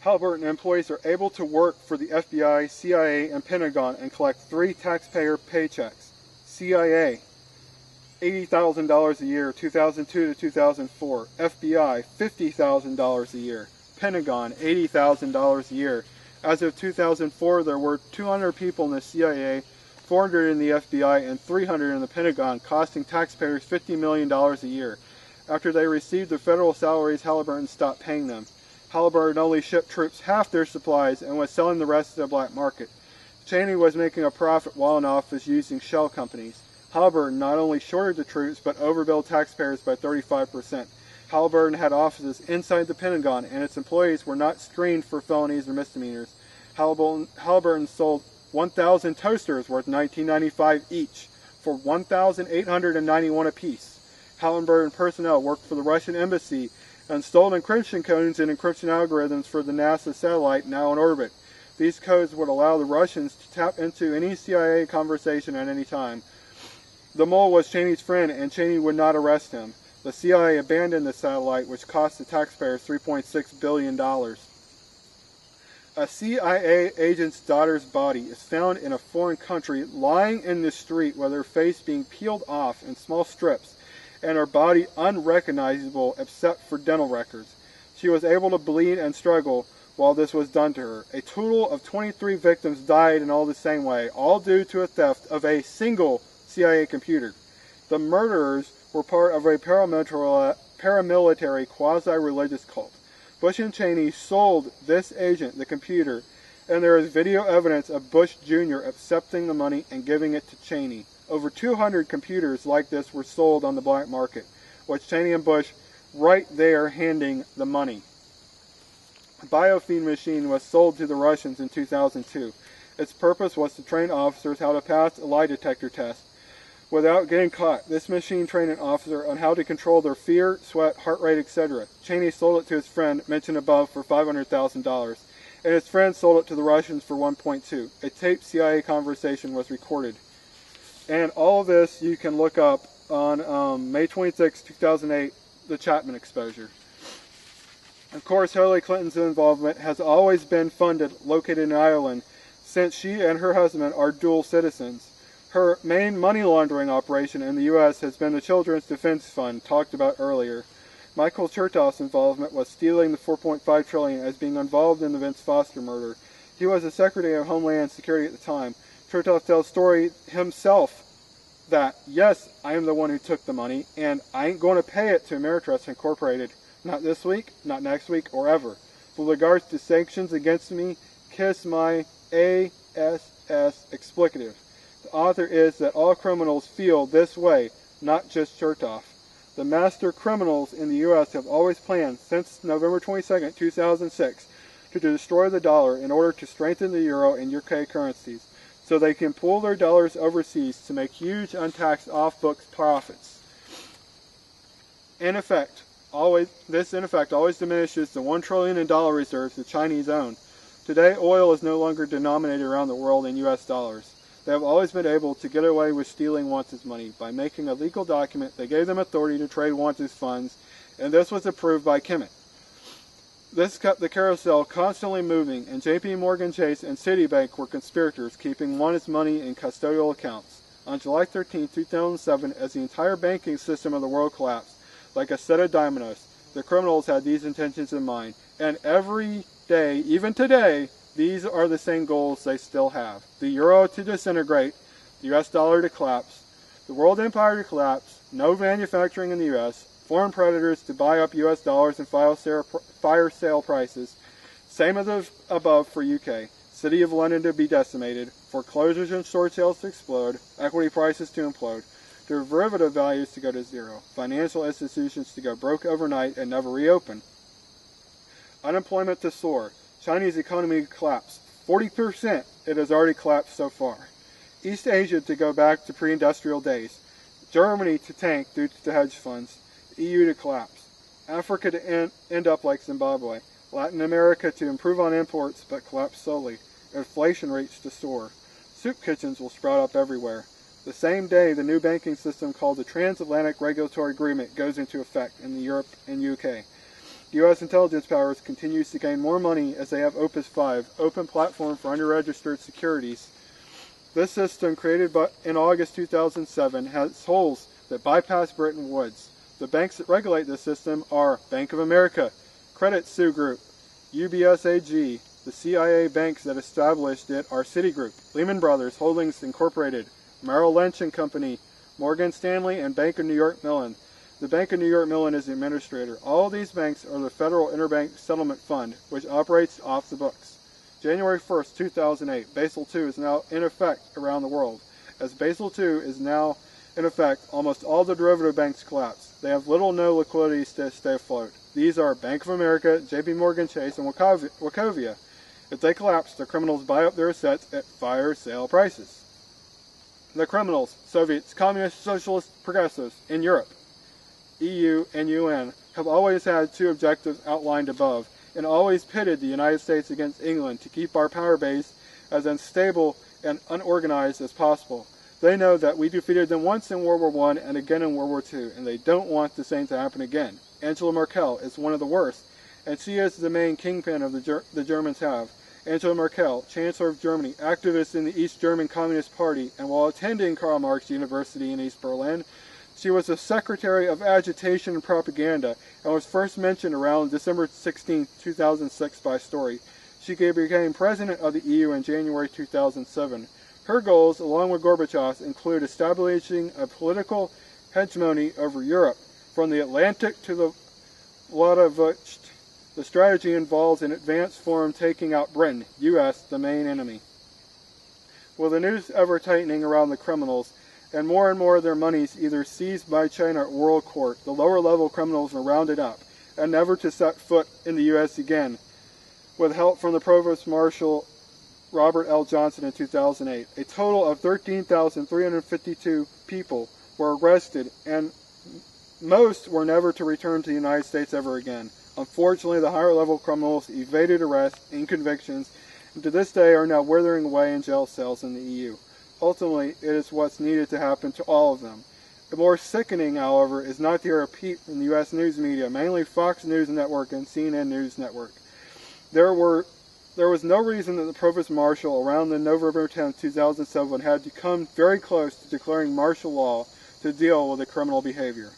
Halliburton employees are able to work for the FBI, CIA, and Pentagon and collect 3 taxpayer paychecks. CIA, $80,000 a year, 2002 to 2004. FBI, $50,000 a year. Pentagon, $80,000 a year. As of 2004, there were 200 people in the CIA, 400 in the FBI, and 300 in the Pentagon, costing taxpayers $50 million a year. After they received their federal salaries, Halliburton stopped paying them. Halliburton only shipped troops half their supplies and was selling the rest to the black market. Cheney was making a profit while in office using shell companies. Halliburton not only shorted the troops, but overbilled taxpayers by 35%. Halliburton had offices inside the Pentagon, and its employees were not screened for felonies or misdemeanors. Halliburton sold 1,000 toasters worth $19.95 each for $1,891 apiece. Halliburton personnel worked for the Russian embassy and installed encryption codes and encryption algorithms for the NASA satellite now in orbit. These codes would allow the Russians to tap into any CIA conversation at any time. The mole was Cheney's friend, and Cheney would not arrest him. The CIA abandoned the satellite, which cost the taxpayers $3.6 billion. A CIA agent's daughter's body is found in a foreign country, lying in the street with her face being peeled off in small strips, and her body unrecognizable except for dental records. She was able to bleed and struggle while this was done to her. A total of 23 victims died in all the same way, all due to a theft of a single CIA computer. The murderers were part of a paramilitary quasi-religious cult. Bush and Cheney sold this agent the computer, and there is video evidence of Bush Jr. accepting the money and giving it to Cheney. Over 200 computers like this were sold on the black market, with Cheney and Bush right there handing the money. The Biofeed machine was sold to the Russians in 2002. Its purpose was to train officers how to pass a lie detector test without getting caught. This machine trained an officer on how to control their fear, sweat, heart rate, etc. Cheney sold it to his friend, mentioned above, for $500,000, and his friend sold it to the Russians for $1.2. A taped CIA conversation was recorded. And all of this you can look up on May 26, 2008, the Chapman exposure. Of course, Hillary Clinton's involvement has always been funded, located in Ireland, since she and her husband are dual citizens. Her main money laundering operation in the U.S. has been the Children's Defense Fund, talked about earlier. Michael Chertoff's involvement was stealing the $4.5 trillion as being involved in the Vince Foster murder. He was the Secretary of Homeland Security at the time. Chertoff tells story himself that, yes, I am the one who took the money, and I ain't going to pay it to Ameritrust Incorporated. Not this week, not next week, or ever. With regards to sanctions against me, kiss my ASS explicative. The author is that all criminals feel this way, not just Chertoff. The master criminals in the U.S. have always planned, since November 22, 2006, to destroy the dollar in order to strengthen the euro and UK currencies, so they can pull their dollars overseas to make huge untaxed off-books profits. This in effect always diminishes the $1 trillion in dollar reserves the Chinese own. Today, oil is no longer denominated around the world in U.S. dollars. They have always been able to get away with stealing Wanted money by making a legal document that gave them authority to trade Wanted funds, and this was approved by Kemet. This kept the carousel constantly moving, and J.P. Morgan Chase and Citibank were conspirators, keeping Wanted money in custodial accounts. On July 13, 2007, as the entire banking system of the world collapsed, like a set of dominoes, the criminals had these intentions in mind, and every day, even today, these are the same goals they still have. The euro to disintegrate, the US dollar to collapse, the world empire to collapse, no manufacturing in the US, foreign predators to buy up US dollars and fire sale prices, same as above for UK, City of London to be decimated, foreclosures and short sales to explode, equity prices to implode, derivative values to go to zero, financial institutions to go broke overnight and never reopen, unemployment to soar, Chinese economy to collapse. 40% it has already collapsed so far. East Asia to go back to pre-industrial days. Germany to tank due to the hedge funds. EU to collapse. Africa to end up like Zimbabwe. Latin America to improve on imports but collapse slowly. Inflation rates to soar. Soup kitchens will sprout up everywhere. The same day the new banking system called the Transatlantic Regulatory Agreement goes into effect in Europe and UK. The U.S. intelligence powers continues to gain more money as they have Opus 5, Open Platform for Unregistered Securities. This system, created in August 2007, has holes that bypass Bretton Woods. The banks that regulate this system are Bank of America, Credit Suisse Group, UBS AG. The CIA banks that established it are Citigroup, Lehman Brothers Holdings Incorporated, Merrill Lynch and Company, Morgan Stanley, and Bank of New York Mellon. The Bank of New York Mellon is the administrator. All of these banks are the Federal Interbank Settlement Fund, which operates off the books. January 1st, 2008, Basel II is now in effect around the world. As Basel II is now in effect, almost all the derivative banks collapse. They have little or no liquidity to stay afloat. These are Bank of America, JP Morgan Chase, and Wachovia. If they collapse, the criminals buy up their assets at fire sale prices. The criminals, Soviets, Communist, Socialist, Progressives in Europe, EU, and UN, have always had two objectives outlined above, and always pitted the United States against England to keep our power base as unstable and unorganized as possible. They know that we defeated them once in World War I and again in World War II, and they don't want the same to happen again. Angela Merkel is one of the worst, and she is the main kingpin of the Germans have. Angela Merkel, Chancellor of Germany, activist in the East German Communist Party, and while attending Karl Marx University in East Berlin, she was the Secretary of Agitation and Propaganda, and was first mentioned around December 16, 2006 by Story. She became President of the EU in January 2007. Her goals, along with Gorbachev's, include establishing a political hegemony over Europe, from the Atlantic to the Vladivostok. The strategy involves an advanced form taking out Britain, U.S., the main enemy. With the news ever tightening around the criminals, and more of their monies either seized by China at World Court, the lower-level criminals are rounded up, and never to set foot in the U.S. again, with help from the Provost Marshal Robert L. Johnson in 2008. A total of 13,352 people were arrested, and most were never to return to the United States ever again. Unfortunately, the higher-level criminals evaded arrest and convictions, and to this day are now withering away in jail cells in the EU. Ultimately, it is what's needed to happen to all of them. The more sickening, however, is not to repeat from the U.S. news media, mainly Fox News Network and CNN News Network. There was no reason that the Provost Marshal around the November 10, 2007 had to come very close to declaring martial law to deal with the criminal behavior.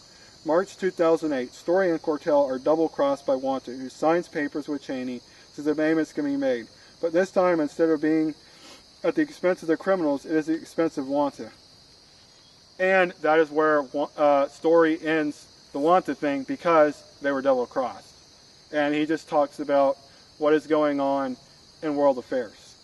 March 2008, Story and Cortell are double-crossed by Wanta, who signs papers with Cheney so the payments can be made. But this time, instead of being at the expense of the criminals, it is the expense of Wanta. And that is where Story ends the Wanta thing, because they were double-crossed. And he just talks about what is going on in world affairs.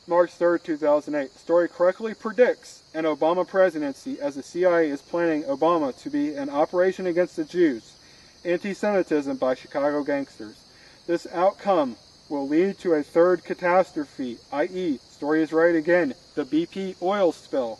March 3, 2008, Story correctly predicts an Obama presidency as the CIA is planning Obama to be an operation against the Jews, anti-Semitism by Chicago gangsters. This outcome will lead to a third catastrophe, i.e., Story is right again, the BP oil spill.